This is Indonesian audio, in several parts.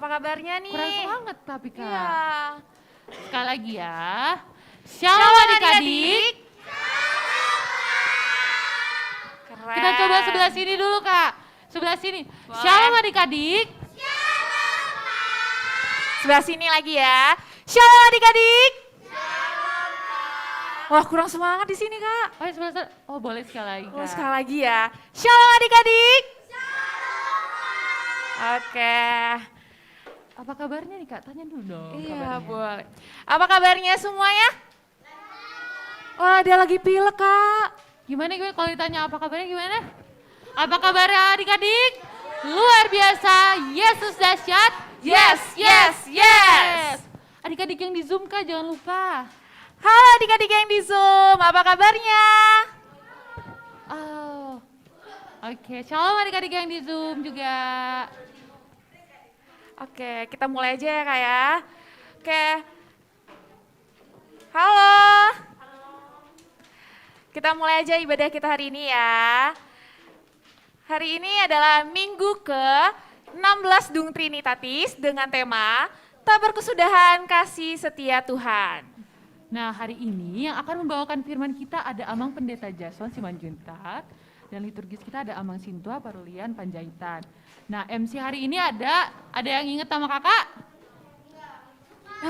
apa kabarnya nih? Kurang semangat tapi Kak. Iya. Sekali lagi ya. Shalom adik-adik. Keren. Kita coba sebelah sini dulu Kak. Sebelah sini. Boleh. Shalom adik-adik. Sebelah sini lagi ya. Shalom adik-adik. Wah, kurang semangat di sini, Kak. Oh, sebelah sana. Oh, boleh sekali lagi Kak. Oh, sekali lagi ya. Shalom adik-adik. Oke. Apa kabarnya nih Kak? Tanya dulu dong. Iya, kabarnya. boleh. Apa kabarnya semuanya? Wah, dia lagi pilek, Kak. Gimana gue kalau ditanya apa kabarnya gimana? Apa kabarnya adik-adik? Luar biasa. Yesus dahsyat. Yes, yes, yes. Adik-adik yang di Zoom Kak, jangan lupa. Halo adik-adik yang di Zoom, apa kabarnya? Oh. Oke, shalom adik-adik yang di Zoom juga. Oke, kita mulai aja ya, Kak ya. Oke. Halo. Kita mulai aja ibadah kita hari ini ya. Hari ini adalah minggu ke-16 Dung Trinitatis dengan tema Tak Berkesudahan Kasih Setia Tuhan. Nah, hari ini yang akan membawakan firman kita ada Amang Pendeta Jason Simanjuntak dan liturgis kita ada Amang Sintua Parulian Panjaitan. Nah, MC hari ini ada yang inget sama kakak?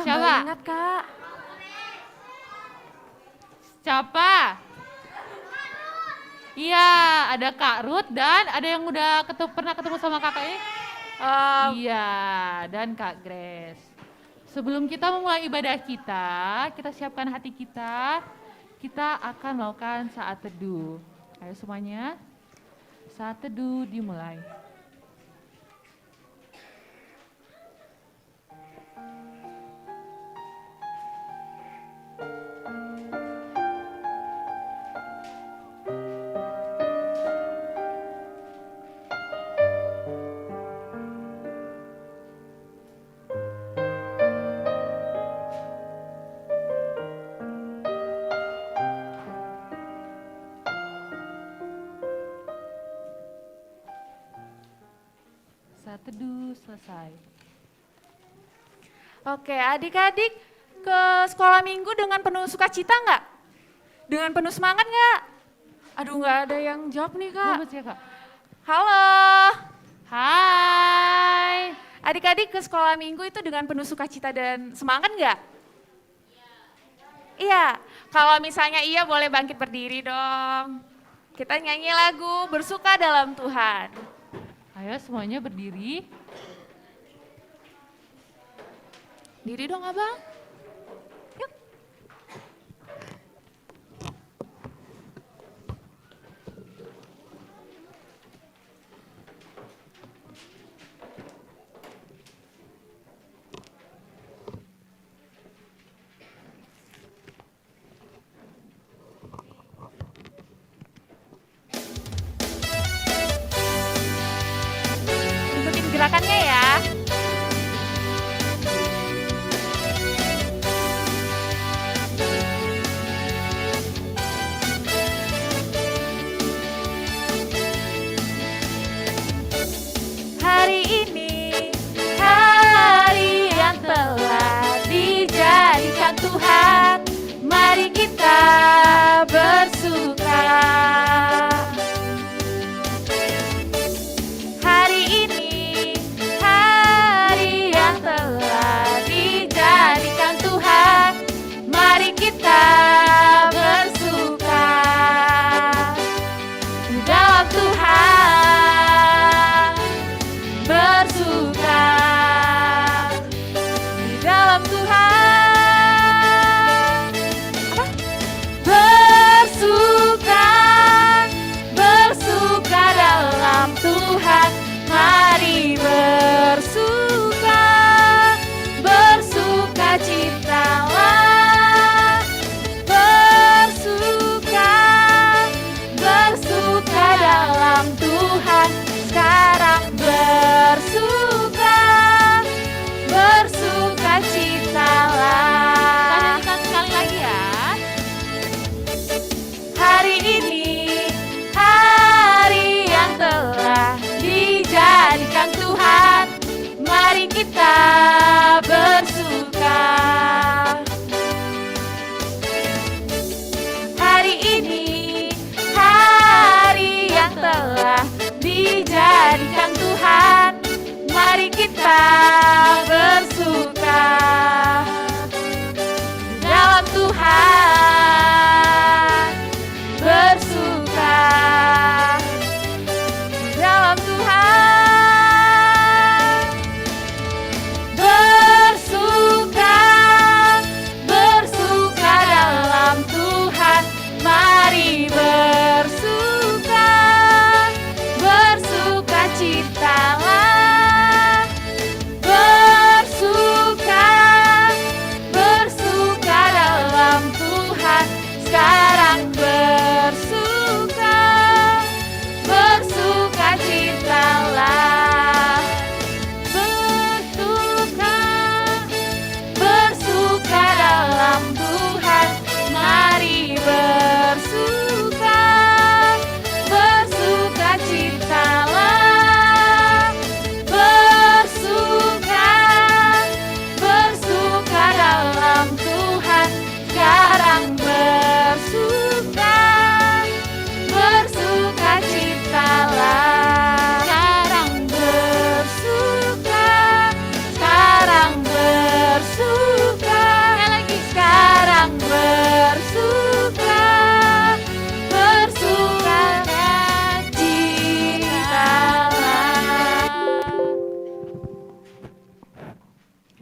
Siapa? Nggak ingat, Kak. Siapa? Iya, ada Kak Ruth dan ada yang udah pernah ketemu sama kakak ini? Iya, dan Kak Grace. Sebelum kita memulai ibadah kita siapkan hati kita akan melakukan saat teduh. Ayo semuanya, saat teduh dimulai. Saat teduh selesai. Oke, adik-adik ke sekolah minggu dengan penuh sukacita nggak? Dengan penuh semangat nggak? Aduh, nggak ada yang jawab nih, Kak. Bagus ya Kak. Halo. Hai. Adik-adik ke sekolah minggu itu dengan penuh sukacita dan semangat nggak? Iya. Kalau misalnya iya, boleh bangkit berdiri dong. Kita nyanyi lagu Bersuka Dalam Tuhan. Ayo semuanya berdiri. Diri dong, Abang. Yuk. Ikutin gerakannya ya. Hari ini, hari yang telah dijadikan Tuhan, mari kita bersuka. Hari ini, hari yang telah dijadikan Tuhan, mari kita bersuka di dalam Tuhan, bersuka di dalam Tuhan. Apa? Bersuka, bersuka dalam Tuhan. Mari bersuka, bersuka citalah. Bersuka, bersuka dalam Tuhan. Sekarang bersuka, bersuka citalah. Kita nyanyikan sekali lagi ya. Hari ini, hari yang telah dijadikan Tuhan,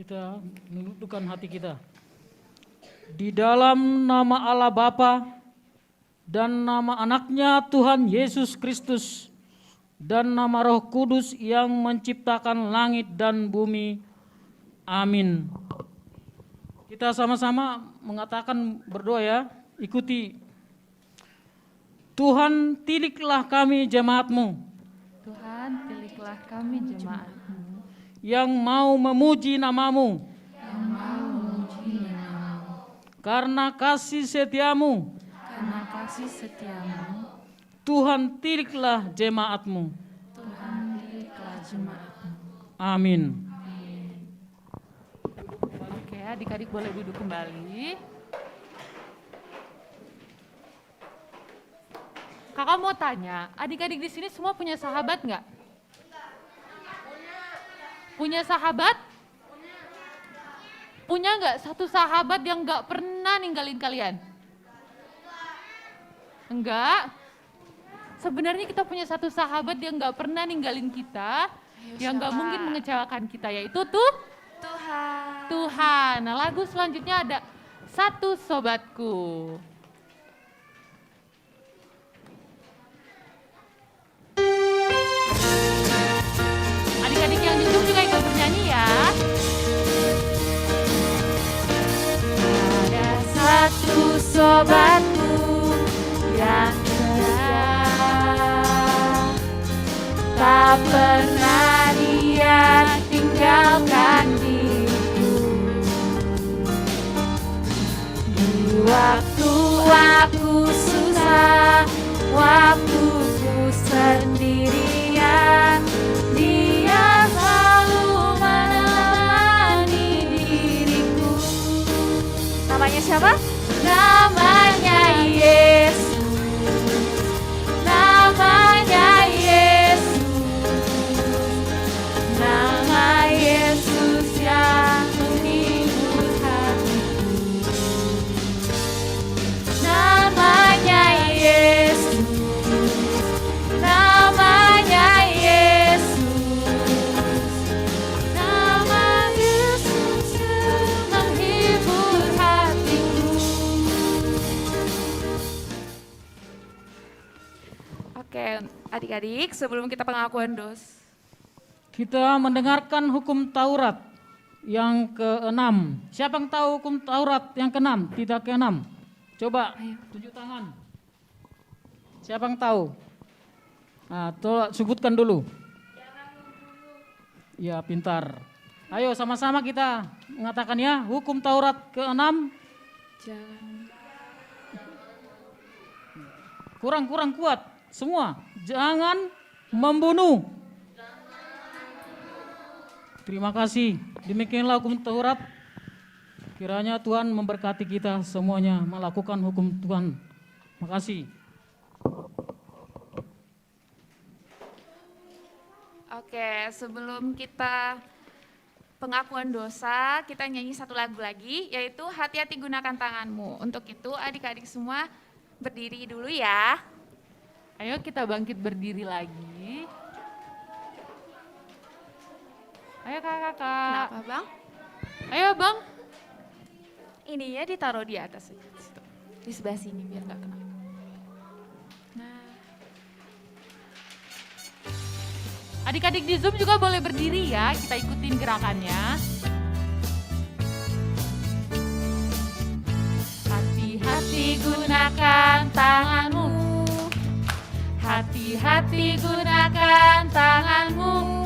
kita menundukkan hati kita. Di dalam nama Allah Bapa dan nama anaknya Tuhan Yesus Kristus dan nama Roh Kudus yang menciptakan langit dan bumi. Amin. Kita sama-sama mengatakan berdoa ya, ikuti. Tuhan, tiliklah kami jemaat-Mu Tuhan, pilihlah kami jemaat-Mu yang mau memuji nama-Mu. Karena kasih setiamu, Tuhan tiliklah jemaat-Mu. Amin. Oke, adik-adik boleh duduk kembali. Kakak mau tanya, adik-adik di sini semua punya sahabat nggak? Punya sahabat? Punya nggak satu sahabat yang nggak pernah ninggalin kalian? Enggak? Sebenarnya kita punya satu sahabat yang nggak pernah ninggalin kita, yang nggak mungkin mengecewakan kita, yaitu Tuhan. Tuhan. Nah, lagu selanjutnya ada Satu Sobatku. Adik-adik yang duduk juga ikut bernyanyi ya. Ada satu sobatku yang setia, tak pernah dia tinggalkan diriku. Di waktu aku susah, waktu ku sendirian, dia selalu menemani diriku. Namanya siapa? Namanya Yesus. Namanya Yesus. Nama Yesus yang menghibur hatiku. Namanya Yesus. Namanya Yesus. Nama Yesus yang menghibur hatiku. Oke, adik-adik, sebelum kita pengakuan dosa, Kita mendengarkan hukum Taurat yang ke-6. Siapa yang tahu hukum Taurat yang ke-6? Tidak ke-6. Coba tunjuk tangan. Siapa yang tahu? Nah, tolong sebutkan dulu. Ya, pintar. Ayo sama-sama kita mengatakan ya, hukum Taurat ke-6. Kurang kuat. Semua, jangan membunuh. Terima kasih. Demikianlah hukum Taurat. Kiranya Tuhan memberkati kita semuanya melakukan hukum Tuhan. Terima kasih. Oke, sebelum kita pengakuan dosa, kita nyanyi satu lagu lagi, yaitu Hati-hati Gunakan Tanganmu. Untuk itu adik-adik semua berdiri dulu ya. Ayo kita bangkit berdiri lagi. Ayo kakak-kakak. Kenapa bang? Ayo bang. Ininya ditaruh di atas aja, situ. Di sebelah sini biar nggak kena. Nah, Adik-adik di Zoom juga boleh berdiri ya, kita ikutin gerakannya. hati-hati gunakan tanganmu. Hati-hati gunakan tanganmu.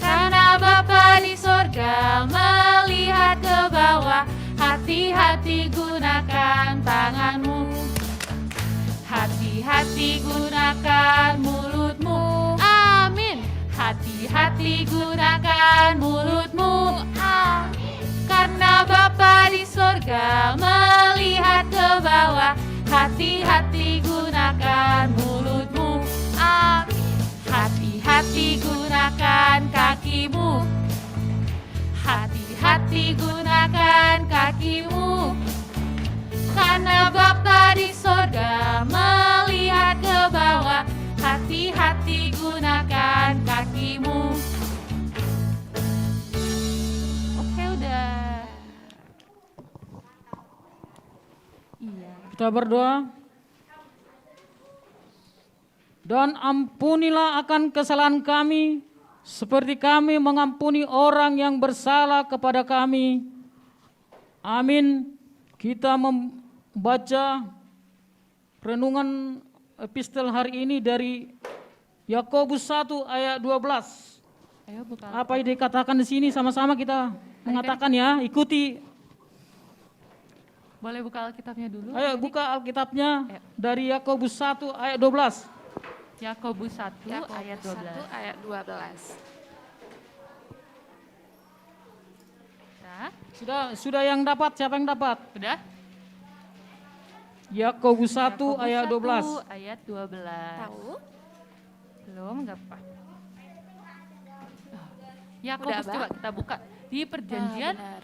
Karena Bapa di sorga melihat ke bawah. Hati-hati gunakan tanganmu. Hati-hati gunakan mulutmu. Amin. Hati-hati gunakan mulutmu. Amin. Karena Bapa di sorga melihat ke bawah. Hati-hati gunakan mulutmu. Amin. Hati-hati gunakan kakimu. Hati-hati gunakan kakimu. Karena Bapa di sorga melihat ke bawah. Hati-hati gunakan kakimu. Kita berdoa. Dan ampunilah akan kesalahan kami, seperti kami mengampuni orang yang bersalah kepada kami. Amin. Kita membaca renungan epistel hari ini dari Yakobus 1 ayat 12. Ayo buka. Apa yang dikatakan di sini sama-sama kita mengatakan ya, ikuti. Boleh buka Alkitabnya dulu? Ayo buka Alkitabnya dari Yakobus 1 ayat 12. Yakobus 1 ayat 12. 1 ayat 12. Sudah yang dapat, siapa yang dapat? Sudah? Yakobus 1 Yakobus ayat 12. 1 ayat 12. Tahu? Belum, enggak apa. Yakobus Udah, coba Abang? kita buka di perjanjian Benar.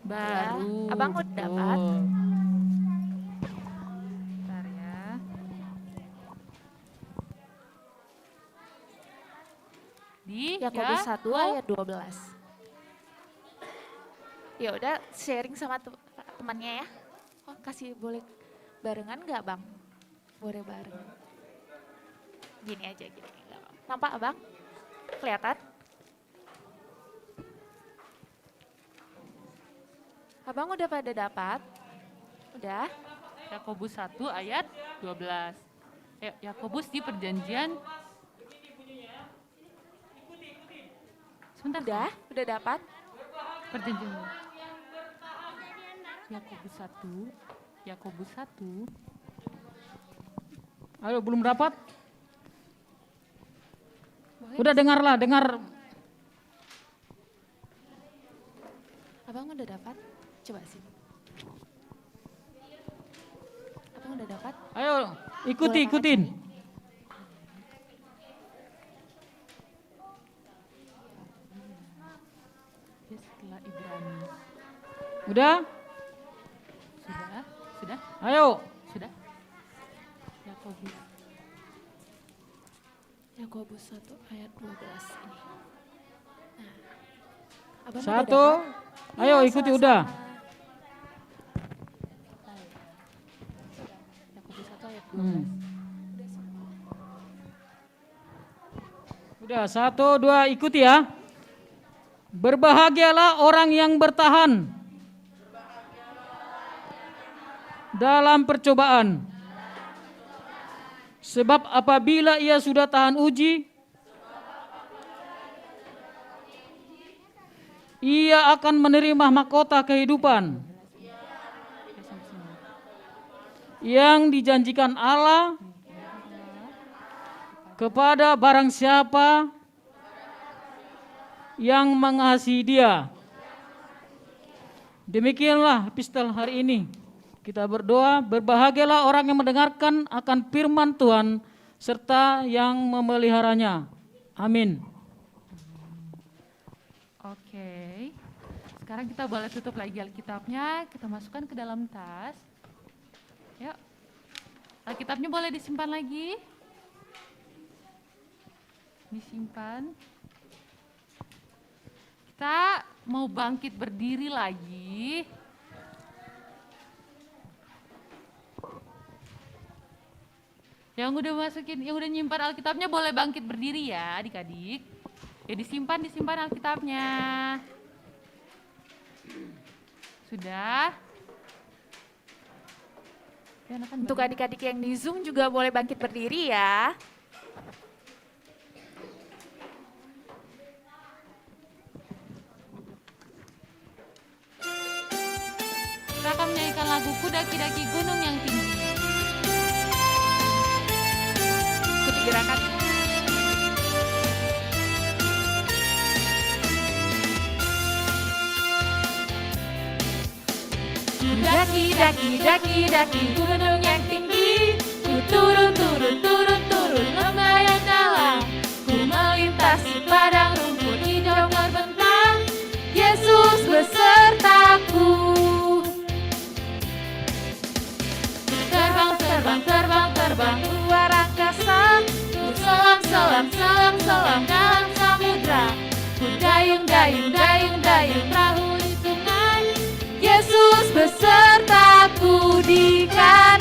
baru. Ya, Abang udah dapat? Betul. Bentar ya. Di Yakobus 1 ayat 12. Ya udah sharing sama temannya ya. Oh, kasih boleh barengan nggak Bang? Boleh bareng. Gini aja gini. Nggak apa-apa. Nampak Abang? Kelihatan? Abang udah pada dapat? Udah? Yakobus 1 ayat 12. Yakobus di perjanjian. Sebentar. Udah? Udah dapat? Perjanjian. Yakobus 1. Yakobus 1. Ayo belum dapat? Boleh? Udah dengar. Abang udah dapat? Coba sini. Abang udah dapat? Ayo Boleh ikutin. Ya, setelah Ibrani. Udah? Sudah? Ayo. Sudah? Yakobus. Yakobus 1 ayat 12 ini. Nah, Abang udah 1. dapat? Ayo Iya, ikuti sama-sama. udah. Yakobus 1 ayat 12. Udah 1, 2 ikuti ya. Berbahagialah orang yang bertahan dalam percobaan. Sebab apabila ia sudah tahan uji, ia akan menerima mahkota kehidupan yang dijanjikan Allah kepada barang siapa yang mengasihi Dia. Demikianlah epistel hari ini. Kita berdoa, berbahagialah orang yang mendengarkan akan firman Tuhan serta yang memeliharanya. Amin. Oke. Sekarang kita boleh tutup lagi Alkitabnya, kita masukkan ke dalam tas. Yuk. Alkitabnya boleh disimpan lagi. Disimpan. Kita mau bangkit berdiri lagi. Yang udah nyimpan Alkitabnya boleh bangkit berdiri ya adik-adik. Ya disimpan Alkitabnya. Sudah? Ya, Untuk adik-adik yang di Zoom juga boleh bangkit berdiri ya. Kita akan menyanyikan lagu Kudaki-daki Gunung yang Tinggi. Ikuti gerakan. Daki gunung yang tinggi, ku turun lembah yang dalam, ku melintasi padang rumput hijau terbentang, Yesus besertaku. Terbang luar angkasa, ku selam dalam samudra, ku dayung perahu di sungai, Yesus besertaku di kanan.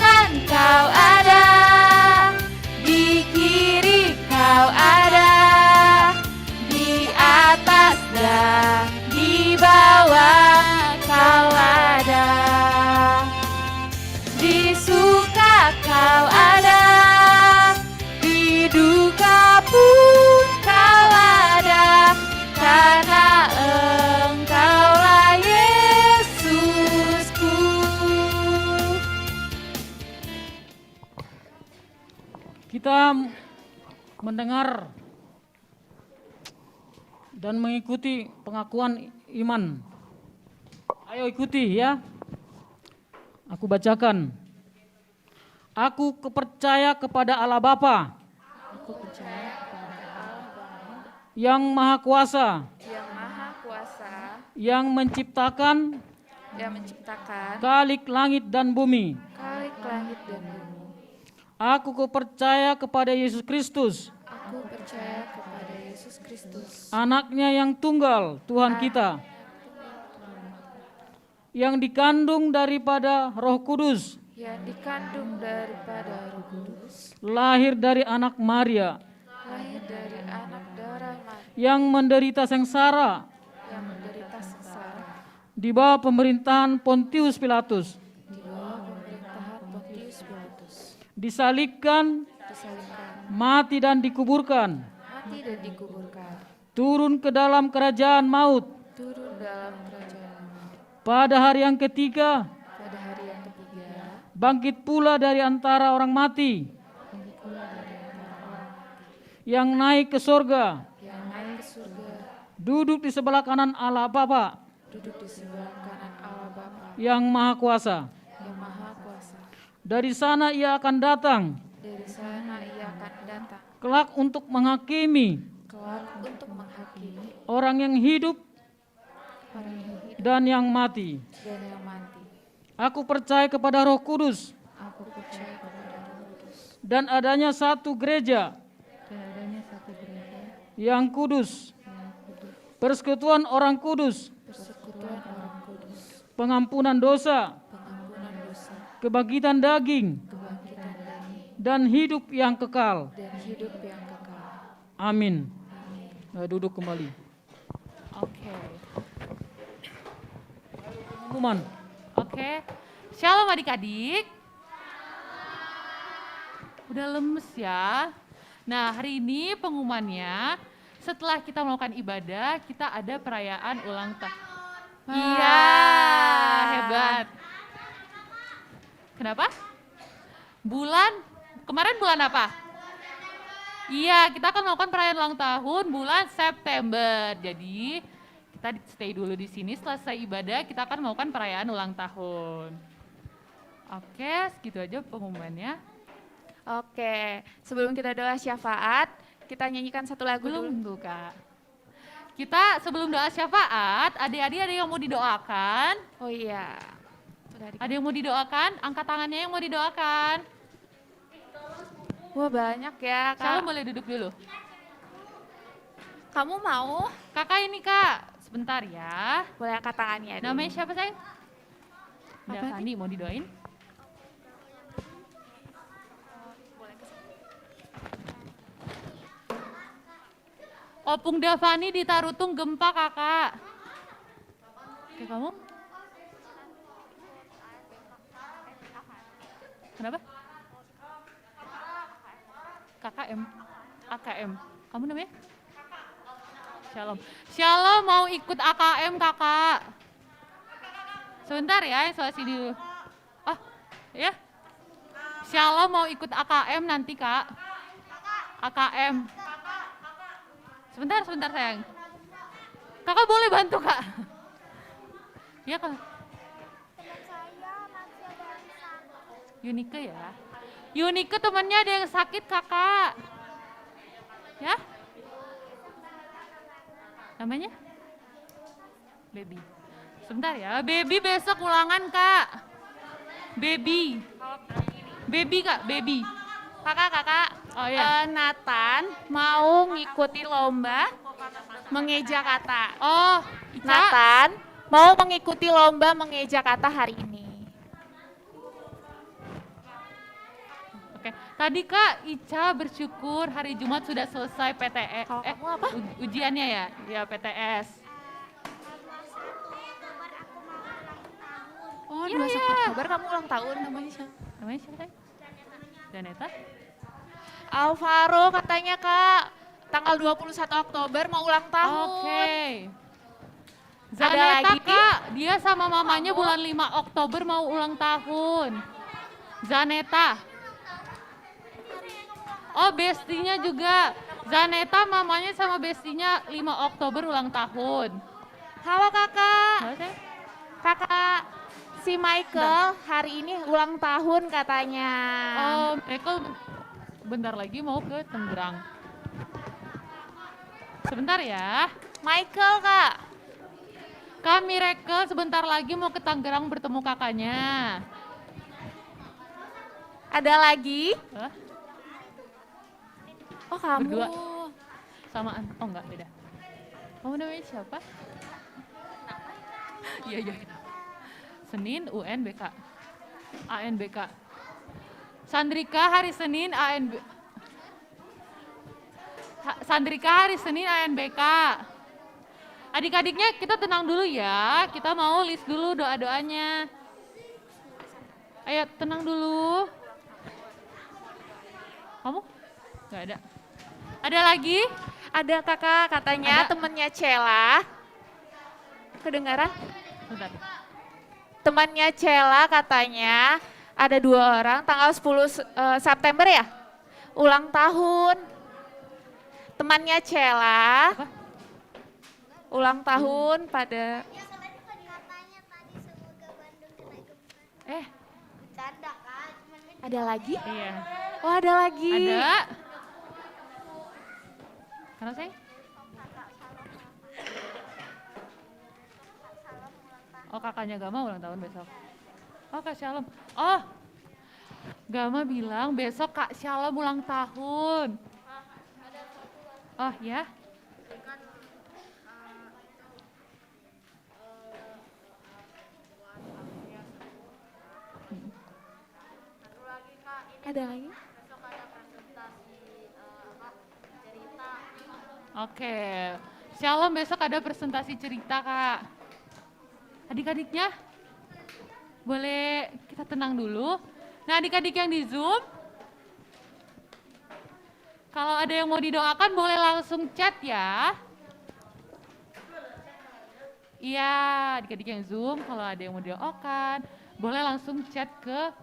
mendengar dan mengikuti pengakuan iman. Ayo ikuti ya. Aku bacakan. Aku percaya kepada Allah Bapa yang Maha Kuasa, yang Maha Kuasa, yang menciptakan kalik langit dan bumi. kalik langit dan bumi. Aku percaya kepada Yesus Kristus, Aku percaya kepada Yesus Kristus, anaknya yang tunggal Tuhan kita, yang dikandung daripada Roh Kudus, yang dikandung daripada Roh Kudus, lahir dari anak Maria, lahir dari anak darah Maria, yang menderita sengsara yang menderita sengsara di bawah pemerintahan Pontius Pilatus, di bawah pemerintahan Pontius Pilatus, disalibkan, disalibkan, mati dan dikuburkan, mati dan dikuburkan, turun ke dalam kerajaan maut. turun dalam kerajaan Pada hari yang ketiga, pada hari yang ketiga, bangkit pula dari antara orang mati, yang naik ke sorga, yang naik ke surga, duduk di sebelah kanan Allah Bapa duduk di sebelah kanan Allah Bapa yang Maha Kuasa. yang Maha Kuasa. Dari sana ia akan datang, Dari sana ia akan datang kelak untuk menghakimi kelak untuk menghakimi orang yang hidup orang yang hidup dan yang mati. dan yang mati. Aku percaya kepada Roh Kudus Aku percaya kepada Roh Kudus dan adanya satu gereja dan adanya satu gereja yang kudus, yang kudus, persekutuan orang kudus, persekutuan orang kudus, pengampunan dosa, pengampunan dosa, kebangkitan daging, kebangkitan daging, dan hidup yang kekal. dan hidup yang kekal. Amin. Duduk kembali. Oke. Pengumuman. Oke. Shalom adik-adik. Udah lemes ya. Nah, hari ini pengumumannya setelah kita melakukan ibadah, kita ada perayaan ulang tahun. Iya, hebat. Kenapa? Kemarin bulan apa? Iya, kita akan melakukan perayaan ulang tahun bulan September. Jadi, kita stay dulu di sini, selesai ibadah kita akan melakukan perayaan ulang tahun. Oke, segitu aja pengumumannya. Oke, sebelum kita doa syafaat, kita nyanyikan satu lagu dulu. Belum, Kak. Kita sebelum doa syafaat, adik-adik ada yang mau didoakan? Oh iya. Sudah Ada yang mau didoakan? Angkat tangannya yang mau didoakan. Wah banyak ya Kak. Shalom boleh duduk dulu. Kamu mau? Kakak ini Kak, sebentar ya. Boleh angkat tangannya dulu. Namanya siapa sayang? Apa Davani, mau didoain? Opung Davani di Tarutung gempa kakak. Oke kamu? Kenapa? KKM, AKM. Kamu namanya? Shalom. Shalom mau ikut AKM kakak. Sebentar ya, soal sini dulu. Oh, ya. Shalom mau ikut AKM nanti kak. AKM. Sebentar sayang. Kakak boleh bantu kak? Ya kak. Yunike ya. Yunike temannya ada yang sakit kakak. Ya? Namanya? Baby. Sebentar ya. Baby besok ulangan kak. Baby. Baby kak, baby. Kakak. Oh iya. Nathan mau ngikuti lomba mengeja kata. Oh, Ica. Nathan mau mengikuti lomba mengeja kata hari ini. Oke, tadi Kak Ica bersyukur hari Jumat sudah selesai PTS. Kalau kamu apa? Ujiannya ya? Ya PTS. Oh, Iya, 21 iya. Oktober kamu ulang tahun namanya siapa? Namanya siapa tadi? Janeta? Alvaro katanya Kak, tanggal 21 Oktober mau ulang tahun. Oke. Ada Zaneta lagi? Kak, dia sama mamanya bulan 5 Oktober mau ulang tahun. Zaneta. Oh, bestinya juga. Zaneta mamanya sama bestinya 5 Oktober ulang tahun. Halo kakak. Halo, sayang. Kakak, si Michael hari ini ulang tahun katanya. Michael bentar lagi mau ke Tangerang. Sebentar ya. Michael kak. Kak Miracle sebentar lagi mau ke Tangerang bertemu kakaknya. Ada lagi? Hah? Oh kamu. Berdua. Samaan. Oh enggak, beda. Kamu namanya siapa? Iya, iya. Senin UNBK. ANBK. Sandrika hari Senin Sandrika hari Senin ANBK. Adik-adiknya kita tenang dulu ya. Kita mau list dulu doa-doanya. Ayo tenang dulu. Kamu? Gak ada. Ada lagi? Ada kakak katanya Ada. temennya Cela. Kedengaran? Bentar. Temannya Cela katanya ada 2 orang tanggal 10 September ya? Ulang tahun. Temannya Cela Apa? ulang tahun pada ada lagi? Iya. Oh ada lagi. Ada. Karena saya? Oh kakaknya Gama ulang tahun besok. Oh Kak Shalom. Oh Gama bilang besok Kak Shalom ulang tahun. Oh ya? Ada lagi? Oke. Shalom besok ada presentasi cerita Kak. Adik-adiknya boleh kita tenang dulu. Nah adik-adik yang di Zoom, kalau ada yang mau didoakan boleh langsung chat ya. Iya, adik-adik yang Zoom, kalau ada yang mau didoakan, boleh langsung chat ke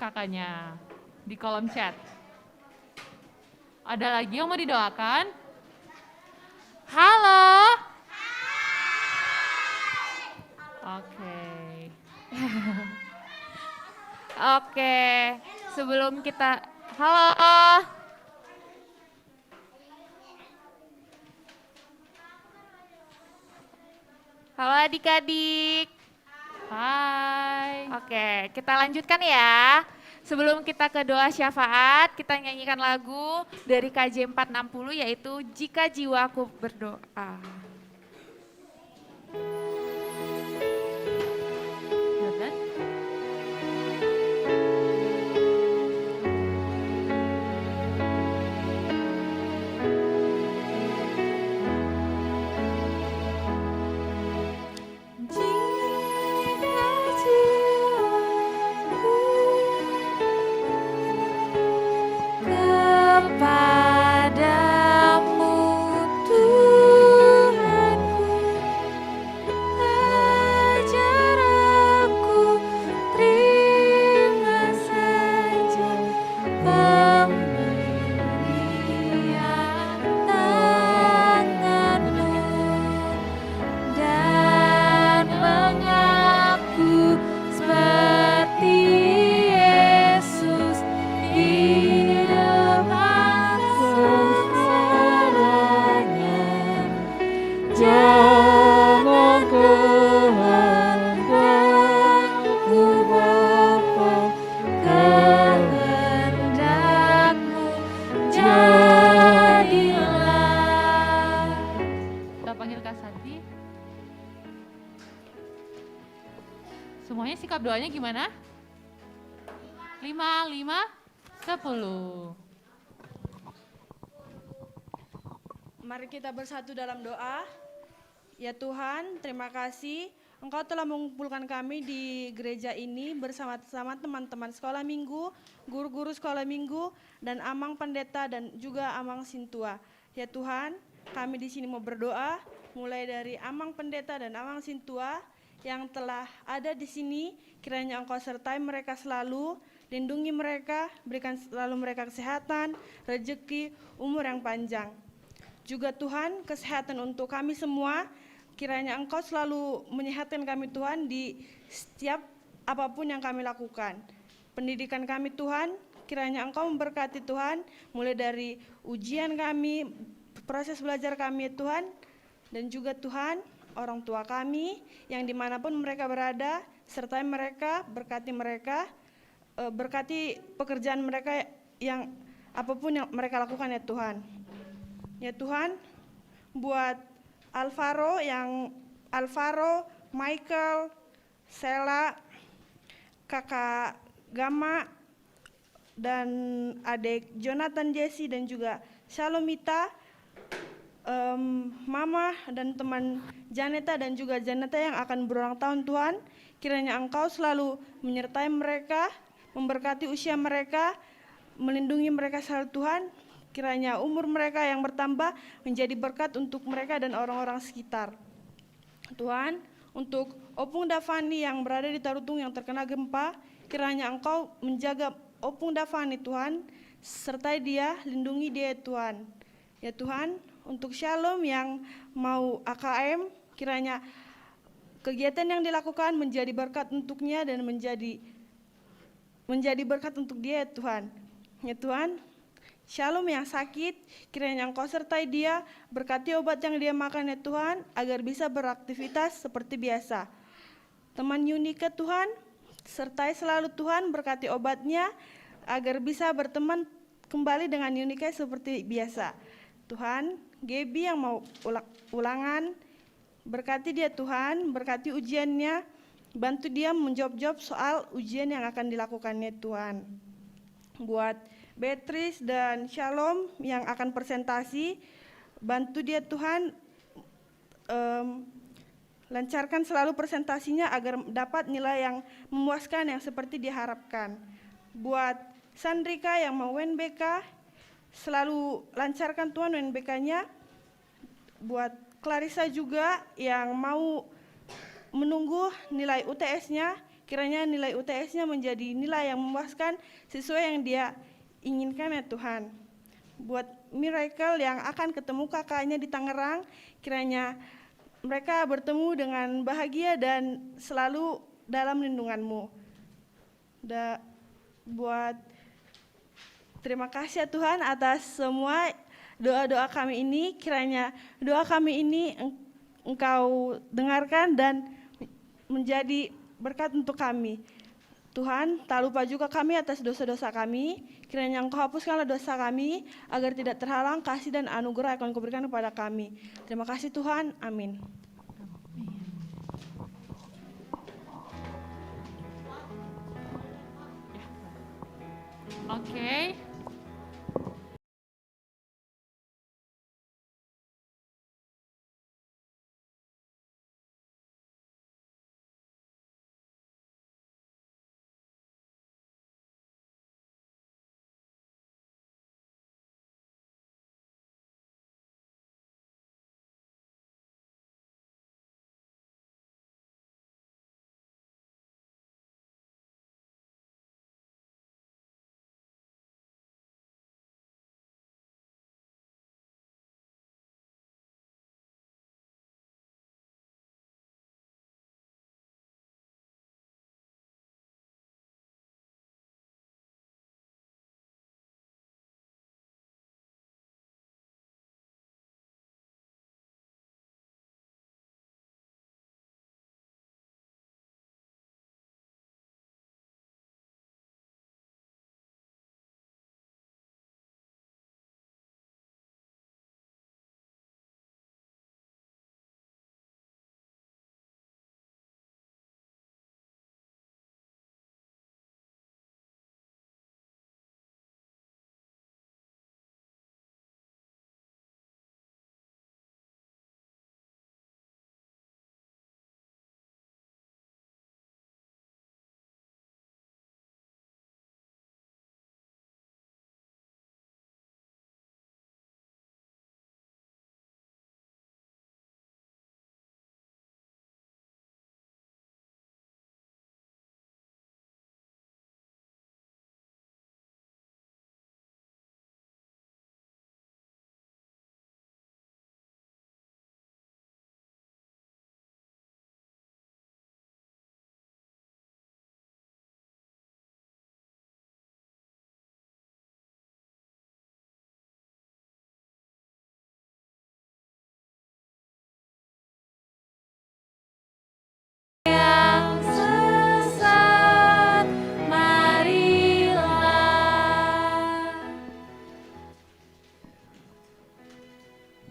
kakaknya di kolom chat. Ada lagi yang mau didoakan? Halo? Oke. Oke, sebelum kita halo. Halo adik-adik. Hai. Oke, kita lanjutkan ya. Sebelum kita ke doa syafaat, kita nyanyikan lagu dari KJ 460 yaitu Jika Jiwaku Berdoa. Jordan? Jika jiwaku kepadamu Tuhanku, ajar aku terima saja pemberian tanganmu dan mengaku seperti Yesus di depan semuanya. Jangan kehendakmu Bapa, kehendakmu jadilah. Kita panggil Kak Santi. Semuanya sikap doanya gimana? 5, 10. Mari kita bersatu dalam doa. Ya Tuhan, terima kasih Engkau telah mengumpulkan kami di gereja ini bersama-sama teman-teman sekolah minggu, guru-guru sekolah minggu, dan Amang Pendeta dan juga Amang Sintua. Ya Tuhan, kami di sini mau berdoa, mulai dari Amang Pendeta dan Amang Sintua yang telah ada di sini, kiranya Engkau sertai mereka selalu, Lindungi mereka, berikan selalu mereka kesehatan, rezeki, umur yang panjang. Juga Tuhan, kesehatan untuk kami semua, kiranya Engkau selalu menyehatkan kami Tuhan di setiap apapun yang kami lakukan. Pendidikan kami Tuhan, kiranya Engkau memberkati Tuhan, mulai dari ujian kami, proses belajar kami Tuhan, dan juga Tuhan, orang tua kami yang dimanapun mereka berada, sertai mereka, berkati mereka, berkati pekerjaan mereka yang apapun yang mereka lakukan ya Tuhan. Ya Tuhan, buat Alvaro, Michael, Sela, kakak Gama, dan adik Jonathan Jesse dan juga Shalomita, Mama dan teman Janeta dan juga Janeta yang akan berulang tahun Tuhan, kiranya Engkau selalu menyertai mereka, memberkati usia mereka, melindungi mereka selalu Tuhan, kiranya umur mereka yang bertambah menjadi berkat untuk mereka dan orang-orang sekitar. Tuhan, untuk Opung Davani yang berada di Tarutung yang terkena gempa, kiranya Engkau menjaga Opung Davani Tuhan, sertai dia, lindungi dia Tuhan. Ya Tuhan, untuk Shalom yang mau AKM, kiranya kegiatan yang dilakukan menjadi berkat untuknya dan menjadi berkat untuk dia ya Tuhan. Ya Tuhan, Shalom yang sakit, kiranya Engkau sertai dia, berkati obat yang dia makan ya Tuhan, agar bisa beraktivitas seperti biasa. Teman Yunika Tuhan, sertai selalu Tuhan, berkati obatnya, agar bisa berteman kembali dengan Yunika seperti biasa. Tuhan, Gaby yang mau ulangan, berkati dia Tuhan, berkati ujiannya, bantu dia menjawab soal ujian yang akan dilakukannya Tuhan. Buat Beatrice dan Shalom yang akan presentasi, bantu dia Tuhan, lancarkan selalu presentasinya agar dapat nilai yang memuaskan yang seperti diharapkan. Buat Sandrika yang mau UNBK, selalu lancarkan Tuhan UNBK-nya. Buat Clarissa juga yang mau menunggu nilai UTS-nya, kiranya nilai UTS-nya menjadi nilai yang memuaskan sesuai yang dia inginkan ya Tuhan. Buat Miracle yang akan ketemu kakaknya di Tangerang, kiranya mereka bertemu dengan bahagia dan selalu dalam lindungan-Mu. Buat terima kasih ya Tuhan atas semua doa-doa kami ini, kiranya doa kami ini Engkau dengarkan dan menjadi berkat untuk kami. Tuhan, tak lupa juga kami atas dosa-dosa kami, kiranya Engkau hapuskanlah dosa kami, agar tidak terhalang kasih dan anugerah yang Engkau berikan kepada kami. Terima kasih Tuhan, amin. Oke,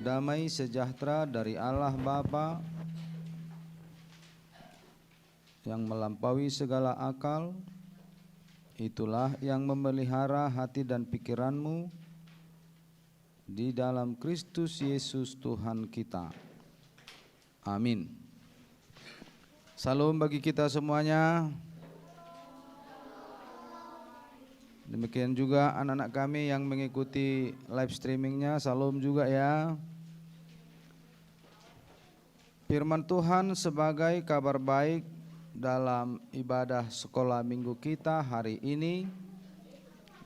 damai sejahtera dari Allah Bapa yang melampaui segala akal, itulah yang memelihara hati dan pikiranmu di dalam Kristus Yesus Tuhan kita. Amin. Salam bagi kita semuanya. Demikian juga anak-anak kami yang mengikuti live streamingnya, salam juga ya. Firman Tuhan sebagai kabar baik dalam ibadah sekolah minggu kita hari ini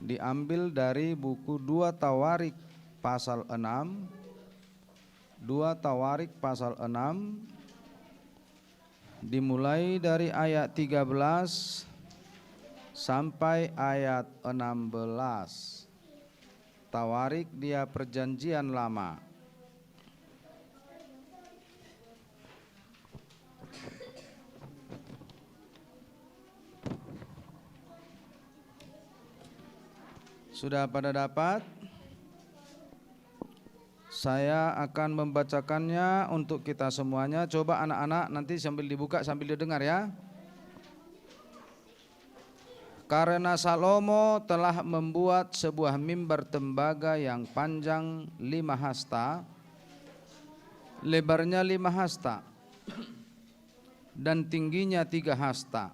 diambil dari buku 2 Tawarik pasal 6. 2 Tawarik pasal 6 dimulai dari ayat 13 sampai ayat 16. Tawarik dia perjanjian lama. Sudah pada dapat? Saya akan membacakannya untuk kita semuanya. Coba anak-anak nanti sambil dibuka sambil didengar ya. Karena Salomo telah membuat sebuah mimbar tembaga yang panjang 5 hasta, lebarnya 5 hasta, dan tingginya 3 hasta,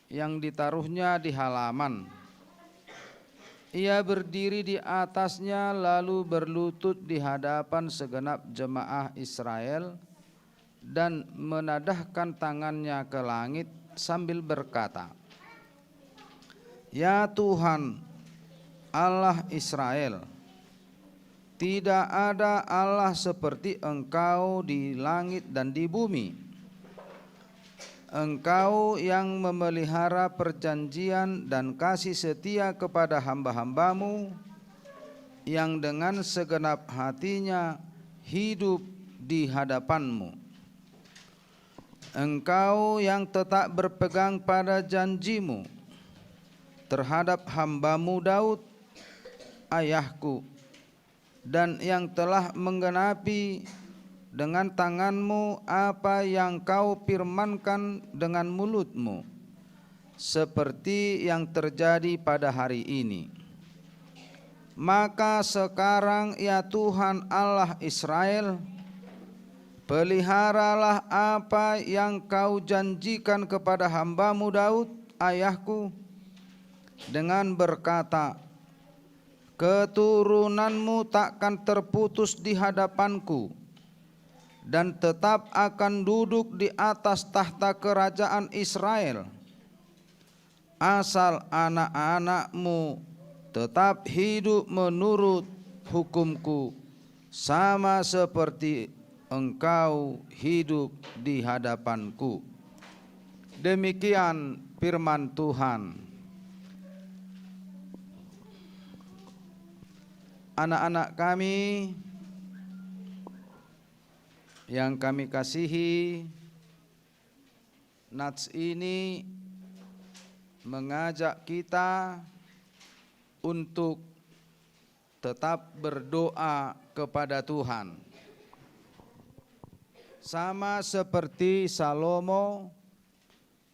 yang ditaruhnya di halaman. Ia berdiri di atasnya lalu berlutut di hadapan segenap jemaah Israel dan menadahkan tangannya ke langit sambil berkata, "Ya Tuhan, Allah Israel, tidak ada Allah seperti Engkau di langit dan di bumi. Engkau yang memelihara perjanjian dan kasih setia kepada hamba-hambamu yang dengan segenap hatinya hidup di hadapan-Mu. Engkau yang tetap berpegang pada janji-Mu terhadap hamba-Mu Daud, ayahku, dan yang telah menggenapi dengan tangan-Mu apa yang Kau firmankan dengan mulut-Mu, seperti yang terjadi pada hari ini. Maka sekarang ya Tuhan Allah Israel, peliharalah apa yang Kau janjikan kepada hamba-Mu Daud, ayahku, dengan berkata, keturunanmu takkan terputus di hadapanku, dan tetap akan duduk di atas tahta kerajaan Israel, asal anak-anakmu tetap hidup menurut hukumku, sama seperti engkau hidup di hadapanku." Demikian firman Tuhan. Anak-anak kami yang kami kasihi, nats ini mengajak kita untuk tetap berdoa kepada Tuhan. Sama seperti Salomo,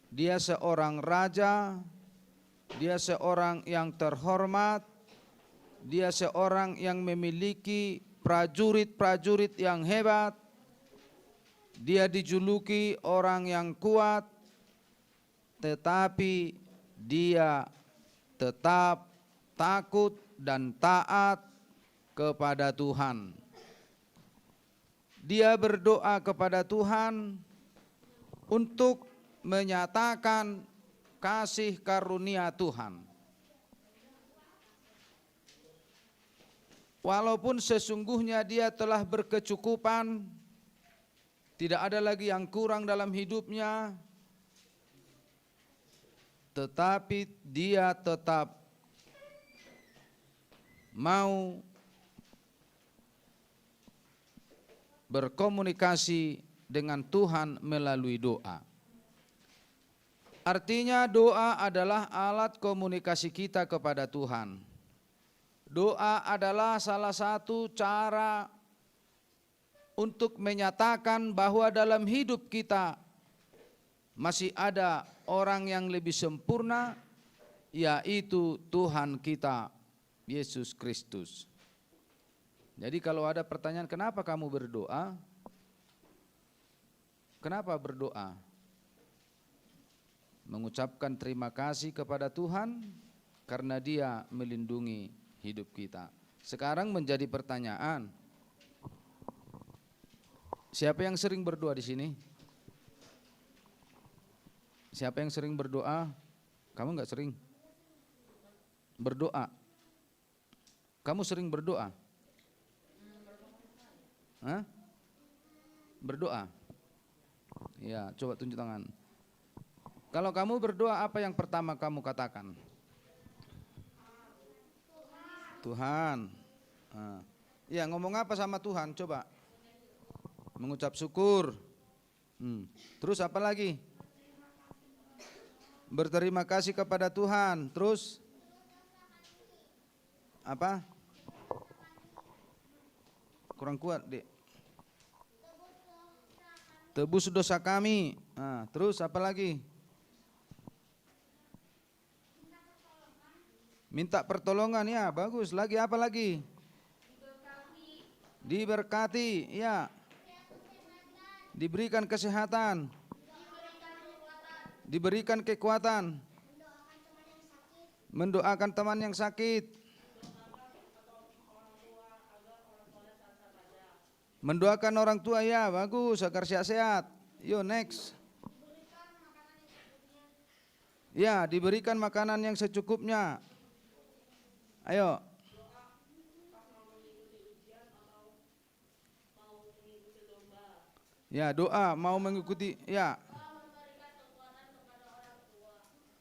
dia seorang raja, dia seorang yang terhormat, dia seorang yang memiliki prajurit-prajurit yang hebat. Dia dijuluki orang yang kuat, tetapi dia tetap takut dan taat kepada Tuhan. Dia berdoa kepada Tuhan untuk menyatakan kasih karunia Tuhan. Walaupun sesungguhnya dia telah berkecukupan, tidak ada lagi yang kurang dalam hidupnya, tetapi dia tetap mau berkomunikasi dengan Tuhan melalui doa. Artinya doa adalah alat komunikasi kita kepada Tuhan. Doa adalah salah satu cara untuk menyatakan bahwa dalam hidup kita masih ada orang yang lebih sempurna, yaitu Tuhan kita, Yesus Kristus. Jadi kalau ada pertanyaan, kenapa kamu berdoa? Kenapa berdoa? Mengucapkan terima kasih kepada Tuhan karena Dia melindungi hidup kita. Sekarang menjadi pertanyaan, siapa yang sering berdoa di sini? Siapa yang sering berdoa? Kamu enggak sering berdoa? Kamu sering berdoa? Hah? Berdoa? Ya, coba tunjuk tangan. Kalau kamu berdoa, apa yang pertama kamu katakan? Tuhan. Ya, ngomong apa sama Tuhan? Coba. Mengucap syukur. Terus apa lagi? Berterima kasih kepada Tuhan. Terus apa? Kurang kuat, Dek. Tebus dosa kami. Terus apa lagi? Minta pertolongan, ya bagus. Lagi apa lagi? Diberkati, ya. Diberikan kesehatan. Diberikan kekuatan. Mendoakan teman yang sakit. Mendoakan orang tua, ya bagus, agar sehat-sehat. Yo next. Ya, diberikan makanan yang secukupnya. Ayo. Ya, doa mau mengikuti, ya.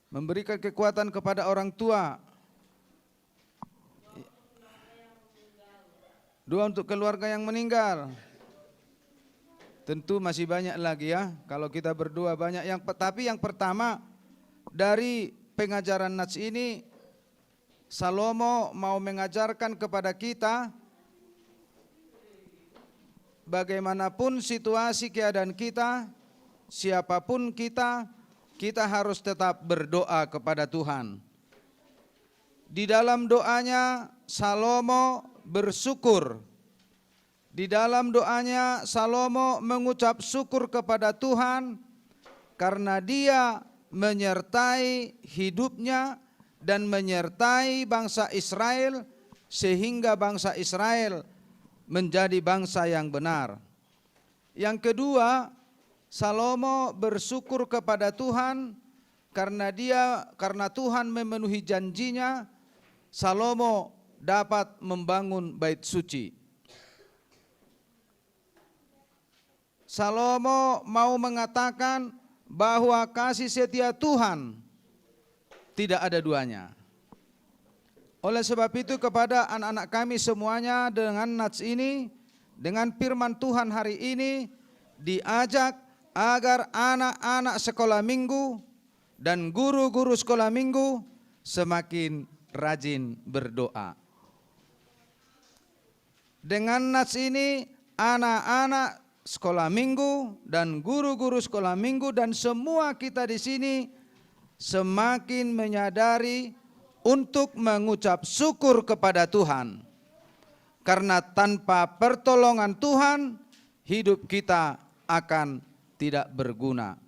Memberikan kekuatan kepada orang tua. Doa untuk keluarga yang meninggal. Tentu masih banyak lagi ya. Kalau kita berdoa banyak tapi yang pertama dari pengajaran Nats ini, Salomo mau mengajarkan kepada kita bagaimanapun situasi keadaan kita, siapapun kita harus tetap berdoa kepada Tuhan. Di dalam doanya Salomo bersyukur. Di dalam doanya Salomo mengucap syukur kepada Tuhan karena Dia menyertai hidupnya dan menyertai bangsa Israel sehingga bangsa Israel menjadi bangsa yang benar. Yang kedua, Salomo bersyukur kepada Tuhan karena Tuhan memenuhi janjinya, Salomo dapat membangun bait suci. Salomo mau mengatakan bahwa kasih setia Tuhan tidak ada duanya. Oleh sebab itu kepada anak-anak kami semuanya dengan Nats ini, dengan firman Tuhan hari ini, diajak agar anak-anak sekolah minggu dan guru-guru sekolah minggu semakin rajin berdoa. Dengan Nats ini, anak-anak sekolah minggu dan guru-guru sekolah minggu dan semua kita di sini semakin menyadari untuk mengucap syukur kepada Tuhan. Karena tanpa pertolongan Tuhan, hidup kita akan tidak berguna.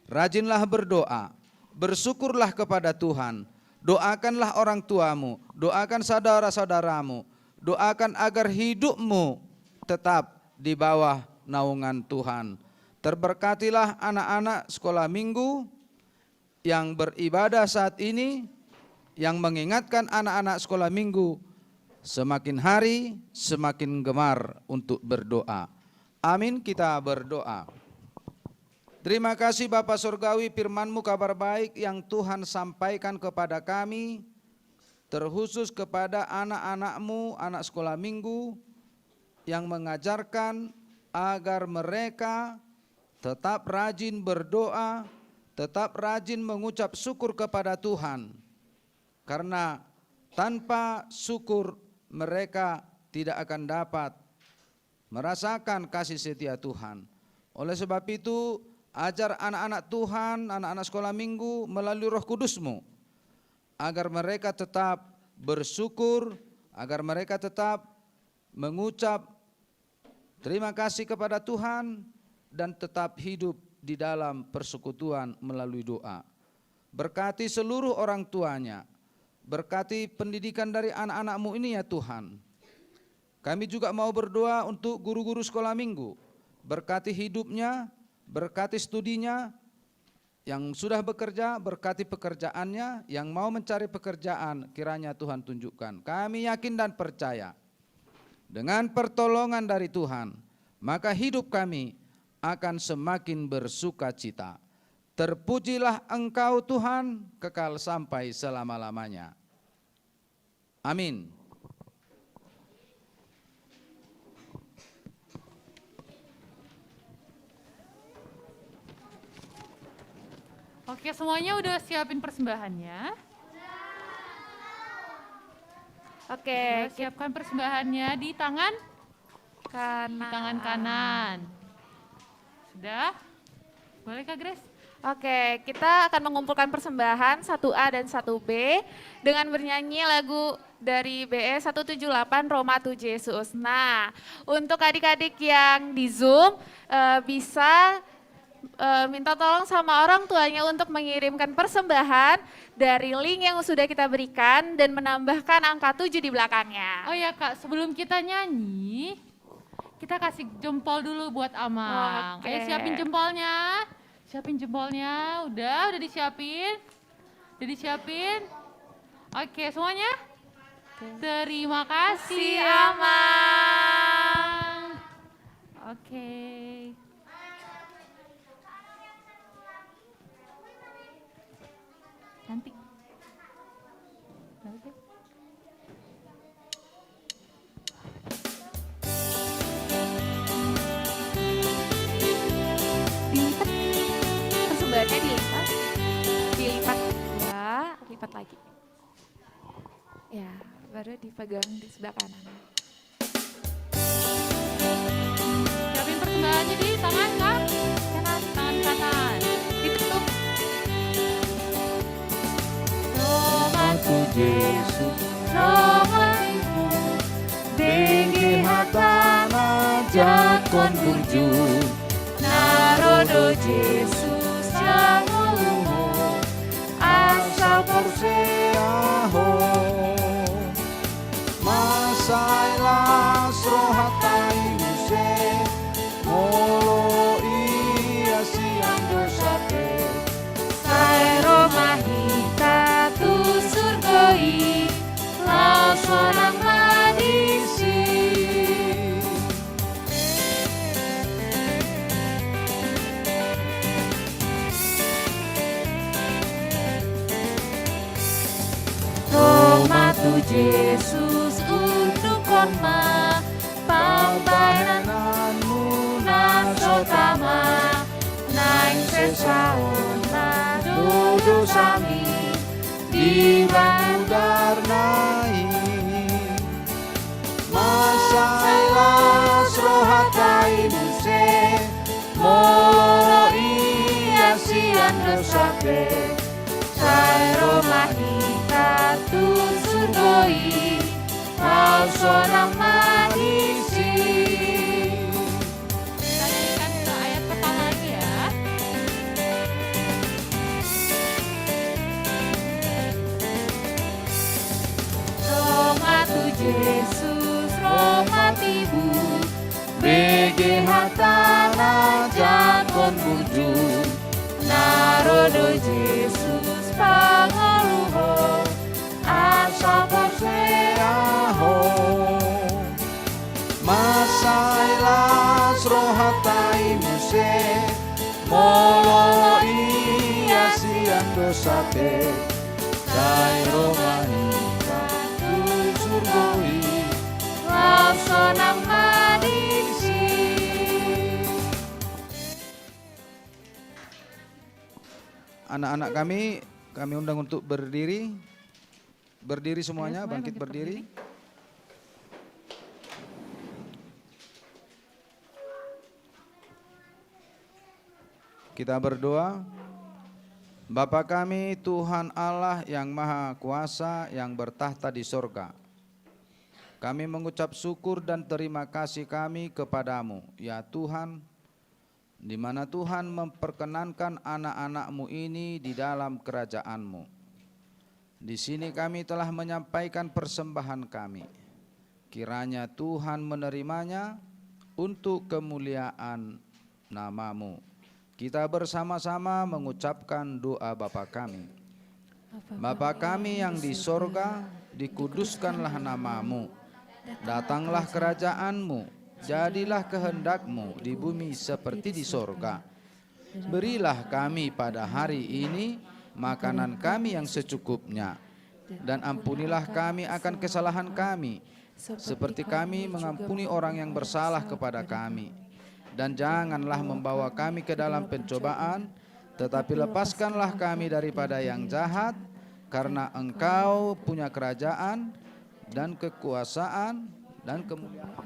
Rajinlah berdoa, bersyukurlah kepada Tuhan, doakanlah orang tuamu, doakan saudara-saudaramu, doakan agar hidupmu tetap di bawah naungan Tuhan. Terberkatilah anak-anak sekolah minggu yang beribadah saat ini, yang mengingatkan anak-anak sekolah minggu semakin hari semakin gemar untuk berdoa. Amin, kita berdoa. Terima kasih Bapa Surgawi, firman-Mu kabar baik yang Tuhan sampaikan kepada kami, terkhusus kepada anak-anak-Mu, anak sekolah minggu, yang mengajarkan agar mereka tetap rajin berdoa, tetap rajin mengucap syukur kepada Tuhan. Karena tanpa syukur mereka tidak akan dapat merasakan kasih setia Tuhan. Oleh sebab itu, ajar anak-anak Tuhan, anak-anak sekolah minggu melalui Roh Kudus-Mu, agar mereka tetap bersyukur, agar mereka tetap mengucap terima kasih kepada Tuhan, dan tetap hidup di dalam persekutuan melalui doa. Berkati seluruh orang tuanya, berkati pendidikan dari anak-anak-Mu ini ya Tuhan. Kami juga mau berdoa untuk guru-guru sekolah minggu, berkati hidupnya, berkati studinya, yang sudah bekerja, berkati pekerjaannya, yang mau mencari pekerjaan, kiranya Tuhan tunjukkan. Kami yakin dan percaya, dengan pertolongan dari Tuhan, maka hidup kami akan semakin bersuka cita. Terpujilah Engkau Tuhan, kekal sampai selama-lamanya. Amin. Oke, semuanya udah siapin persembahannya? Oke, Udah siapkan persembahannya di tangan kanan. kanan. Sudah? Boleh Kak Grace? Oke, kita akan mengumpulkan persembahan 1A dan 1B dengan bernyanyi lagu dari BE 178 Roma Tuhan Yesus. Nah, untuk adik-adik yang di Zoom bisa minta tolong sama orang tuanya untuk mengirimkan persembahan dari link yang sudah kita berikan dan menambahkan angka 7 di belakangnya. Oh ya Kak, sebelum kita nyanyi, kita kasih jempol dulu buat Amang. Oke. Ayo siapin jempolnya. Siapin jempolnya, udah disiapin. Udah disiapin. Oke, semuanya? Terima kasih Amang. Oke. Cantik. Cantik. Dilipat, persembahannya dilipat, dilipat 2, lipat lagi. Ya, baru dipegang di sebelah kanan. Siapin persembahannya di tangan Kak. Kanan, Tangan kanan. ditutup. Roma Yesus, Roma Begi hatana jakon burju, Narodo Jesus Jamuhu asal porseaho, masailas rohatai muse, molo iya siang dosate, Sai Roma hita tu surgoi Lausonang madisi Roma tu Jesus untuk konma Pambayananmu nasotama Naing sesaon na dodo sami di darnai, masailas rohatai muse, molo iya siang dosate, Sai Roma hita tu surgoi Lausonang madisi. Kita nyanyikan ke ayat pertama lagi ya. Roma tu Jesus, Roma tibu bege hatana jakon burju, Narodo Jesus pangaluho asal porseaho, masailas rohatai muse, molo iya siang dosate, Sai romani tu surgoi, Lausonang madisi. anak-anak kami undang untuk berdiri. Berdiri semuanya, Semuanya bangkit berdiri. Kita berdoa. Bapa kami, Tuhan Allah yang Maha Kuasa yang bertahta di sorga, kami mengucap syukur dan terima kasih kami kepadamu, ya Tuhan, di mana Tuhan memperkenankan anak-anak-Mu ini di dalam kerajaan-Mu. Di sini kami telah menyampaikan persembahan kami. Kiranya Tuhan menerimanya untuk kemuliaan nama-Mu. Kita bersama-sama mengucapkan doa Bapa kami. Bapa kami yang di sorga, dikuduskanlah nama-Mu. Datanglah kerajaan-Mu, jadilah kehendak-Mu di bumi seperti di sorga. Berilah kami pada hari ini makanan kami yang secukupnya. Dan ampunilah kami akan kesalahan kami, seperti kami mengampuni orang yang bersalah kepada kami. Dan janganlah membawa kami ke dalam pencobaan, tetapi lepaskanlah kami daripada yang jahat, karena Engkau punya kerajaan dan kekuasaan dan kemuliaan.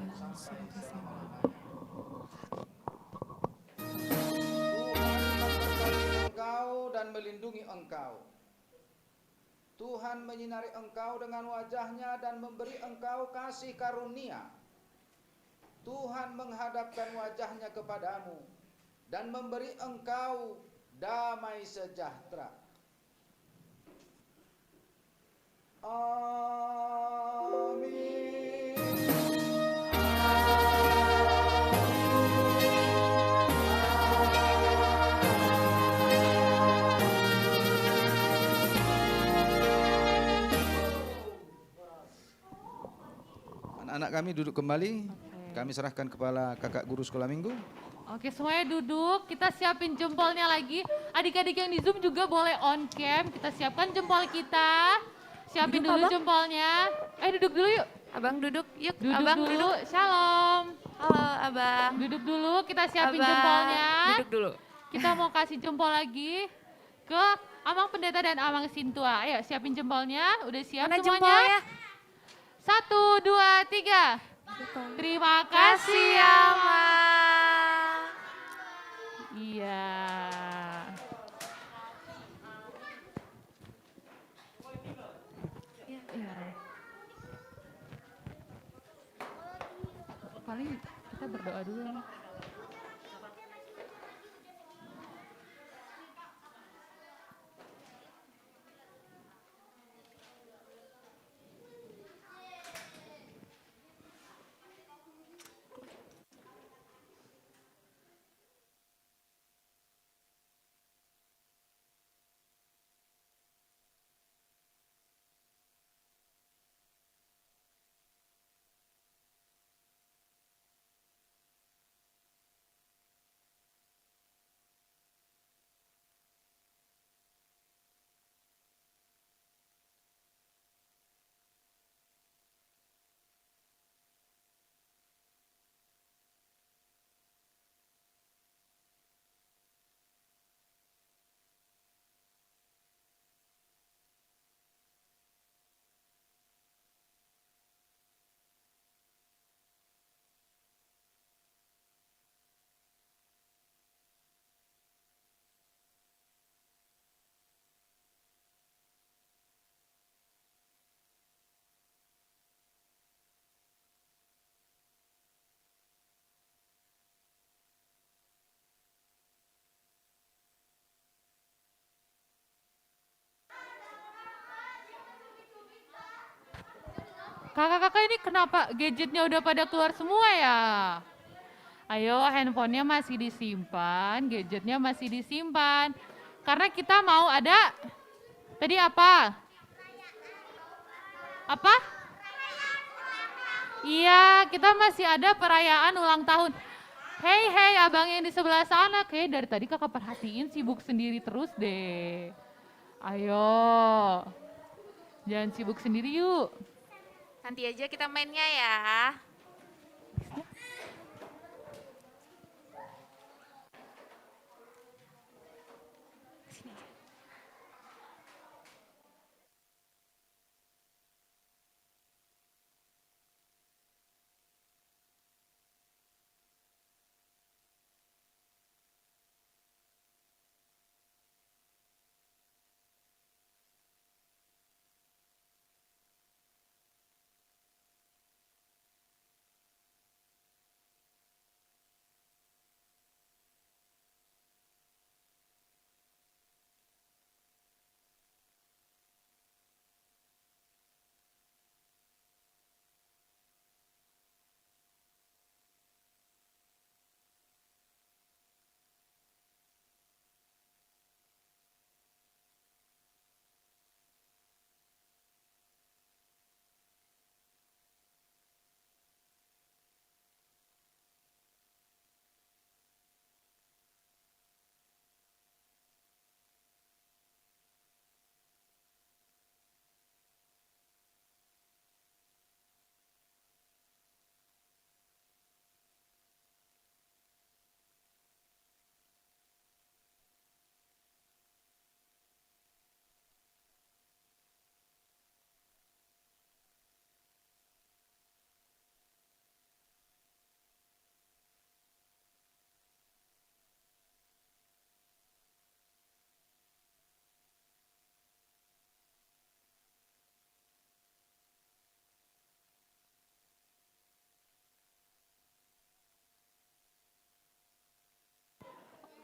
Engkau dan melindungi Engkau. Tuhan menyinari engkau dengan wajahnya dan memberi engkau kasih karunia. Tuhan menghadapkan wajahnya kepadamu dan memberi engkau damai sejahtera. Amin. Anak-anak kami duduk kembali. Kami serahkan kepala kakak guru sekolah minggu. Oke, semuanya duduk. Kita siapin jempolnya lagi. Adik-adik yang di Zoom juga boleh on cam. Kita siapkan jempol kita. Siapin Duduk, dulu Abang. jempolnya. Duduk dulu yuk. Abang duduk, yuk. Duduk Abang dulu. duduk. Shalom. Halo, Abang. Duduk dulu. Kita siapin Abang, jempolnya. duduk dulu. Kita mau kasih jempol lagi ke Amang Pendeta dan Amang Sintua. Ayo siapin jempolnya. Udah siap Mana semuanya? jempolnya? 1, 2, 3. Terima kasih Kasih, ya. Amang. Iya. Iya. Paling kita berdoa dulu. Kakak-kakak ini kenapa gadgetnya udah pada keluar semua ya? Ayo handphonenya masih disimpan, gadgetnya masih disimpan. Karena kita mau ada, tadi apa? Apa? Iya, kita masih ada perayaan ulang tahun. Hei, abang yang di sebelah sana, kayak dari tadi kakak perhatiin sibuk sendiri terus deh. Ayo, jangan sibuk sendiri yuk. Nanti aja kita mainnya ya.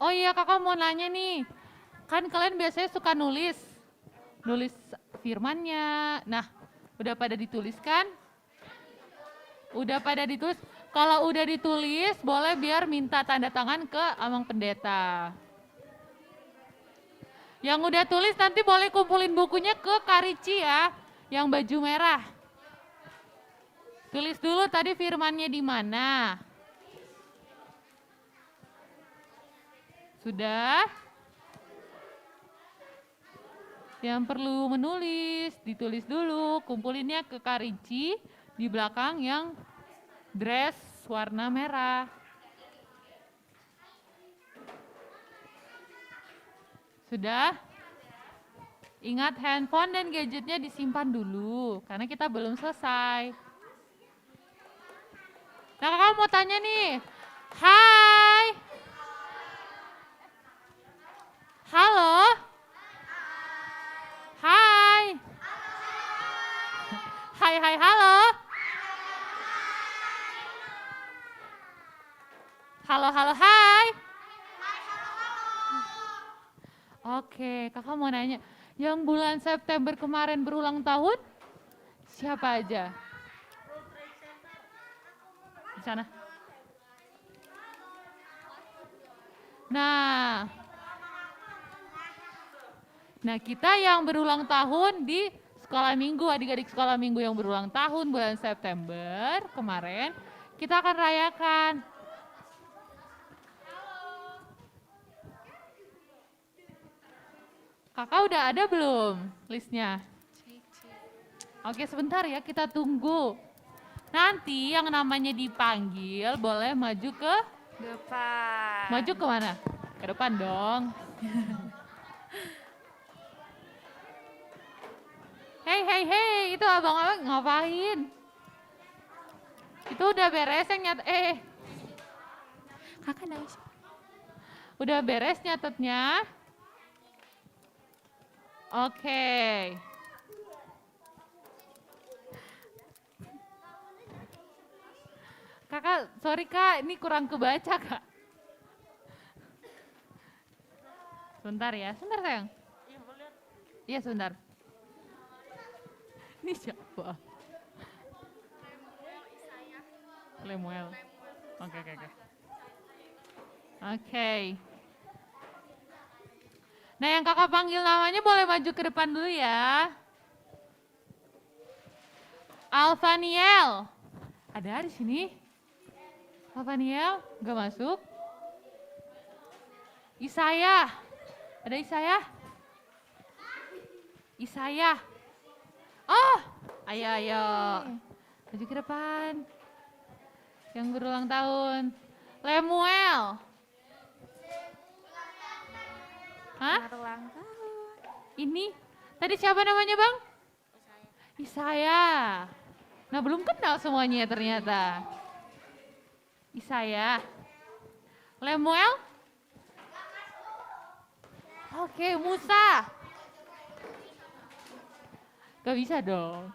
Oh iya, kakak mau nanya nih. Kan kalian biasanya suka nulis firmannya. Nah, udah pada ditulis kan? Udah pada ditulis. Kalau udah ditulis, boleh biar minta tanda tangan ke Amang Pendeta. Yang udah tulis nanti boleh kumpulin bukunya ke Karici ya, yang baju merah. Tulis dulu tadi firmannya di mana. Sudah? Yang perlu menulis, ditulis dulu, kumpulinnya ke Karici di belakang yang dress warna merah. Sudah? Ingat handphone dan gadgetnya disimpan dulu, karena kita belum selesai. Nah, kakak mau tanya nih. Hai. Halo. Hai. Hai, hai, halo. Halo, halo, hai. Oke, kakak mau nanya, yang bulan September kemarin berulang tahun, siapa aja? Di sana. Nah, kita yang berulang tahun di sekolah minggu, adik-adik sekolah minggu yang berulang tahun bulan September kemarin, kita akan rayakan. Kakak udah ada belum listnya? Oke, sebentar ya, kita tunggu. Nanti yang namanya dipanggil boleh maju ke Depan. maju ke mana? Ke depan dong. Hei, itu abang-abang ngapain? Itu udah beres yang Kakak nangis. udah beres nyatetnya? Oke. Kakak, sorry kak, ini kurang kebaca kak. Sebentar ya, sebentar sayang. Iya sebentar. Ini siapa? Lemuel. Oke. Oke. Nah, yang kakak panggil namanya boleh maju ke depan dulu ya. Alvaniel. Ada di sini? Alvaniel, nggak masuk. Isaya. Ada Isaya? Isaya. Oh, ayo. Maju ke depan. Yang berulang tahun. Lemuel. Hah? Ulang tahun. Ini? Tadi siapa namanya bang? Isaya. Nah belum kenal semuanya ternyata. Isaya. Lemuel? Oke, Musa. Gak bisa dong.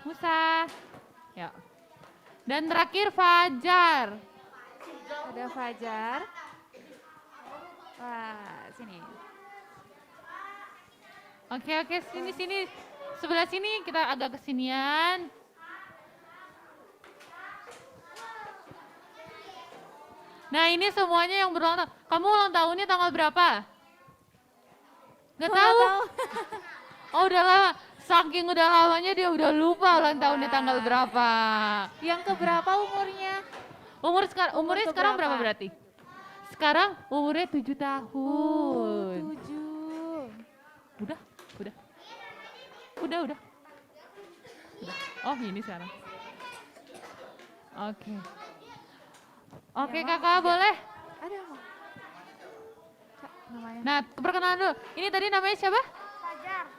Musa. Ya. Dan terakhir Fajar. Ada Fajar. Wah, sini. Oke, sini. Sebelah sini, kita agak kesinian. Nah ini semuanya yang berulang tahun. Kamu ulang tahunnya tanggal berapa? Gak tahu? Oh udah lama. Saking udah lamanya dia udah lupa ulang tahunnya tanggal berapa. Yang keberapa umurnya? Umurnya sekarang berapa berarti? Sekarang umurnya 7 tahun. 7. Udah. Oh ini sekarang. Oke kakak boleh. Ada apa? Namanya. Nah perkenalan dulu. Ini tadi namanya siapa?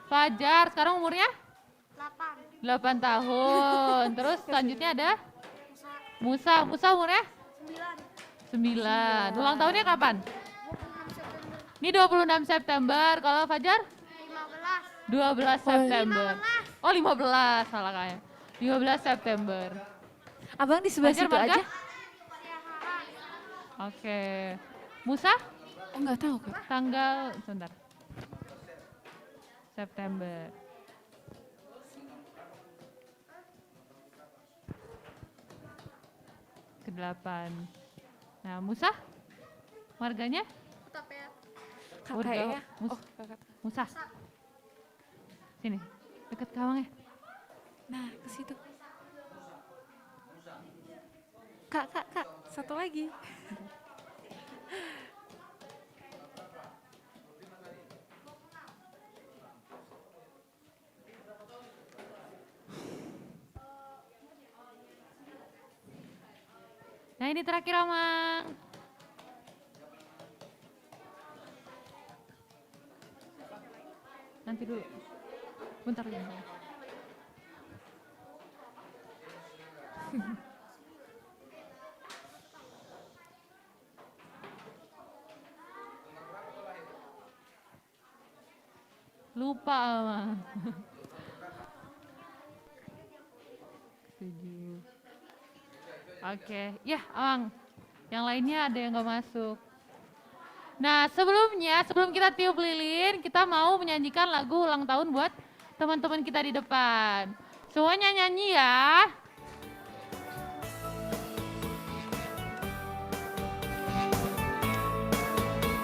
Fajar. Sekarang umurnya? 8 tahun. Terus selanjutnya ada? Musa umurnya? 9. Ulang tahunnya kapan? Ini 26 September. Kalau Fajar? 12 September. Oh 15 salah kayaknya. 15 September. Abang di sebelah Fajar situ marga? aja. Oke. Musa? Oh nggak tahu Kak. Tanggal, sebentar. September. Ke-8. Nah, Musa? Warganya? Kakaknya. Mus- Oh kakak. Musa. Sini, dekat kawangnya. Nah ke situ. Kak, satu lagi. Nah, ini terakhir, Amang. Nanti dulu. Bentar lagi. Lupa, Amang. 7. Oke, ya Amang. Yang lainnya ada yang nggak masuk. Nah, sebelum kita tiup lilin, kita mau menyanyikan lagu ulang tahun buat teman-teman kita di depan. Semuanya nyanyi ya.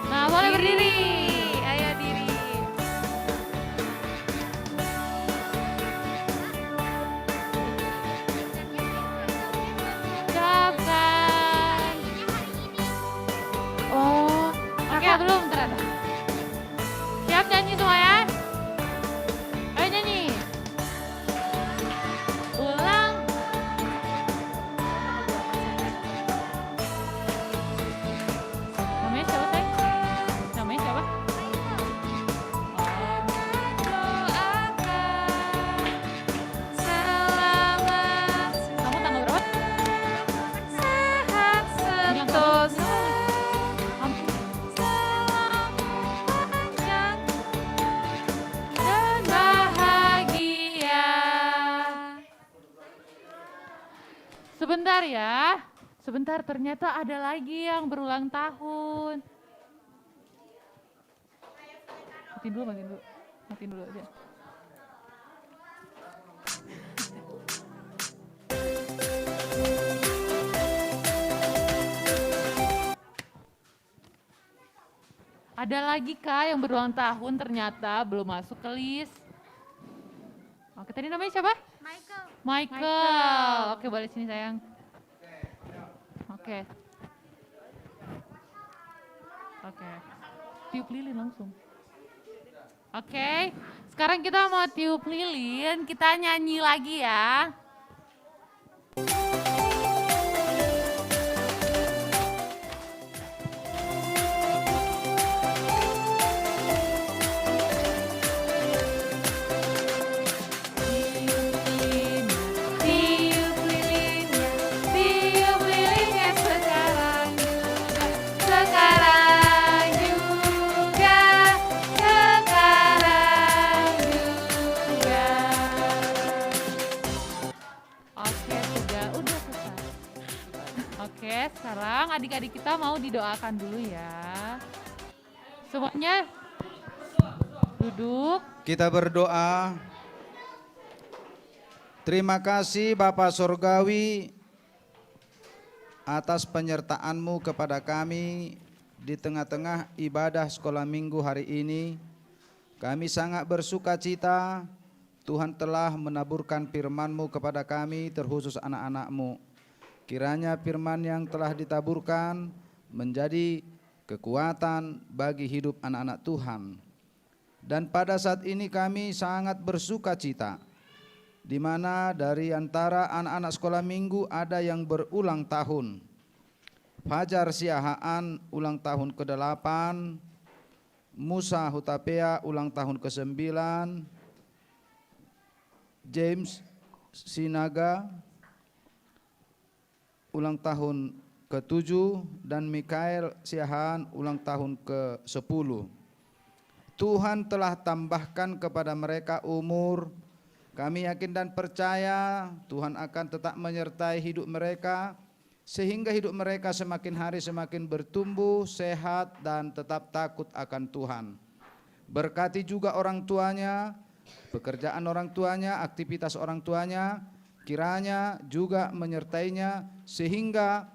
Nah, boleh berdiri. Ayo diri. Ucapkan. Oh, Oke, belum ternyata. Siap nyanyi semua ya? Ayo nyanyi. Ulang. Namanya siapa, Teh? Namanya siapa? selamat Kamu tanggal berapa? sehat sentosa. Ampun. Panjang dan bahagia. Sebentar ya. Sebentar, ternyata ada lagi yang berulang tahun. Matiin dulu. Matiin dulu aja. Ada lagi Kak yang berulang tahun ternyata belum masuk ke list. Oke, tadi namanya siapa? Michael. Oke, balik sini sayang. Oke. Tiup lilin langsung. Oke, sekarang kita mau tiup lilin, kita nyanyi lagi ya. Tiup lilinnya, tiup lilinnya sekarang juga, sekarang juga, sekarang juga. Oke, udah selesai. Oke, sekarang adik-adik kita mau didoakan dulu ya. Semuanya duduk. Kita berdoa. Terima kasih Bapa Surgawi atas penyertaan-Mu kepada kami di tengah-tengah ibadah sekolah minggu hari ini. Kami sangat bersuka cita Tuhan telah menaburkan firman-Mu kepada kami terkhusus anak-anak-Mu. Kiranya firman yang telah ditaburkan menjadi kekuatan bagi hidup anak-anak Tuhan. Dan pada saat ini kami sangat bersuka cita, di mana dari antara anak-anak sekolah minggu ada yang berulang tahun. Fajar Siahaan ulang tahun ke-8, Musa Hutapea ulang tahun ke-9, James Sinaga ulang tahun ke-7, dan Mikael Siahaan ulang tahun ke-10. Tuhan telah tambahkan kepada mereka umur. Kami yakin dan percaya Tuhan akan tetap menyertai hidup mereka sehingga hidup mereka semakin hari semakin bertumbuh, sehat, dan tetap takut akan Tuhan. Berkati juga orang tuanya, pekerjaan orang tuanya, aktivitas orang tuanya, kiranya juga menyertainya sehingga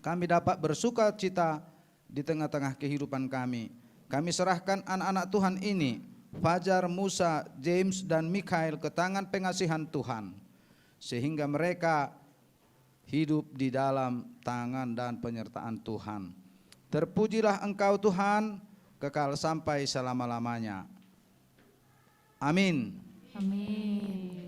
kami dapat bersuka cita di tengah-tengah kehidupan kami. Kami serahkan anak-anak Tuhan ini, Fajar, Musa, James, dan Mikhail ke tangan pengasihan Tuhan, sehingga mereka hidup di dalam tangan dan penyertaan Tuhan. Terpujilah Engkau Tuhan, kekal sampai selama-lamanya. Amin. Amin.